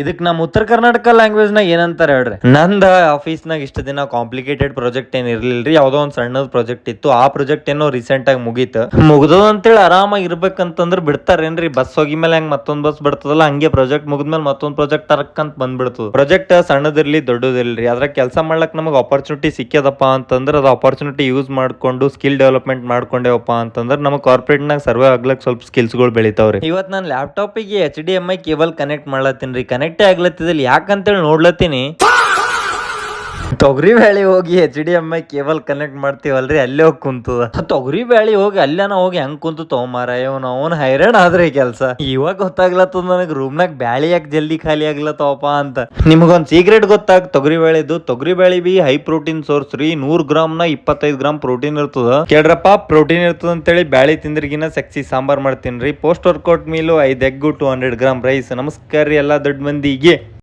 ಇದಕ್ ನಮ್ ಉತ್ತರ ಕರ್ನಾಟಕ ಲ್ಯಾಂಗ್ವೇಜ್ ನಾಗ ಏನಂತಾರ ಹೇಳ್ರಿ. ನಂದ ಆಫೀಸ್ ನಾಗ ಇಷ್ಟ ದಿನ ಕಾಂಪ್ಲಿಕೇಟೆಡ್ ಪ್ರಾಜೆಕ್ಟ್ ಏನ್ ಇರ್ಲಿಲ್ರಿ, ಯಾವ್ದೋ ಒಂದ್ ಸಣ್ಣದ್ ಪ್ರಾಜೆಕ್ಟ್ ಇತ್ತು. ಆ ಪ್ರಾಜೆಕ್ಟ್ ಏನೋ ರೀಸೆಂಟ್ ಆಗಿ ಮುಗೀತು. ಮುಗ್ದದ ಅಂತೇಳಿ ಆರಾಮಾಗಿ ಇರ್ಬೇಕಂತಂದ್ರ ಬಿಡ್ತಾರೇನ್ರಿ? ಬಸ್ ಹೋಗಿ ಮೇಲೆ ಹೆಂಗ್ ಮತ್ತೊಂದ್ ಬಸ್ ಬಿಡ್ತದಲ್ಲ, ಹಂಗೆ ಪ್ರಾಜೆಕ್ಟ್ ಮುಗಿದ್ಮೇಲೆ ಮತ್ತೊಂದ್ ಪ್ರಾಜೆಕ್ಟ್ ತರಕಂತ ಬಂದ್ಬಿಡ್ತದ. ಪ್ರಾಜೆಕ್ಟ್ ಸಣ್ಣದಿರ್ಲಿ ದೊಡ್ಡದಿರ್ಲಿ, ಅದ್ರಾಗ ಕೆಲಸ ಮಾಡ್ಲಕ್ ನಮಗ್ ಆಪರ್ಚುನಿಟಿ ಸಿಕ್ಕ್ಯದಪ್ಪ ಅಂತಂದ್ರ ಅದ್ ಆಪರ್ಚುನಿಟಿ ಯೂಸ್ ಮಾಡ್ಕೊಂಡು ಸ್ಕಿಲ್ ಡೆವಲಪ್ಮೆಂಟ್ ಮಾಡ್ಕೊಂಡೇವಪ್ಪ ಅಂತಂದ್ರ ನಮಗ್ ಕಾರ್ಪೊರೇಟ್ ನಾಗ ಸರ್ವೆ ಆಗ್ಲಕ್ ಸ್ವಲ್ಪ ಸ್ಕಿಲ್ಸ್ ಗಳು ಬೆಳಿತಾವ್ರಿ. ಇವತ್ ನಾನು ಲ್ಯಾಪ್ಟಾಪ್ ಗೆ HDMI ಕೇಬಲ್ ಕನೆಕ್ಟ್ ಮಾಡ್ಲತ್ತೀನ್ರಿ. ಕನೆಕ್ಟೇ ಆಗ್ಲತ್ತಿದಿಲ್ಲ, ಯಾಕಂತೇಳಿ ನೋಡ್ಲತ್ತೀನಿ. ತೊಗರಿ ಬ್ಯಾಳಿ ಹೋಗಿ HDMI ಕೇಬಲ್ ಕನೆಕ್ಟ್ ಮಾಡ್ತೀವಲ್ರಿ, ಅಲ್ಲೇ ಹೋಗಿ ಕುಂತದ. ತೊಗರಿ ಬ್ಯಾಳಿ ಹೋಗಿ ಅಲ್ಲೇನ ಹೋಗಿ ಹೆಂಗ್ ಕುಂತು ತಗೊಂಬಾರ ಅವನು ಹೈರಾಣ ಆದ್ರಿ ಕೆಲ್ಸ. ಇವಾಗ ಗೊತ್ತಾಗ್ಲತ್ತದ ನನಗ್ ರೂಮ್ನಾಗ ಬ್ಯಾಳಿ ಯಾಕೆ ಜಲ್ದಿ ಖಾಲಿ ಆಗ್ಲತ್ತವಪ್ಪ ಅಂತ. ನಿಮಗೊಂದ್ ಸೀಕ್ರೆಟ್ ತೊಗರಿ ಬ್ಯಾಳಿದು. ತೊಗರಿ ಬ್ಯಾಳಿ ಬಿ ಹೈ ಪ್ರೋಟೀನ್ ಸೋರ್ಸ್ ರೀ. 100 ಗ್ರಾಮ್ ನ 25 ಗ್ರಾಮ್ ಪ್ರೋಟೀನ್ ಇರ್ತದ. ಕೇಳ್ರಪ್ಪ, ಪ್ರೋಟೀನ್ ಇರ್ತದ ಅಂತೇಳಿ ಬ್ಯಾಳಿ ತಿಂದ್ರಿಗಿನ ಸೆಕ್ಸಿ ಸಾಂಬಾರ್ ಮಾಡ್ತೀನ್ರಿ. Post workout meal 5 egg 200 gram rice. ನಮಸ್ಕಾರ ರೀ ಎಲ್ಲಾ ದೊಡ್ಡ ಮಂದಿಗೆ.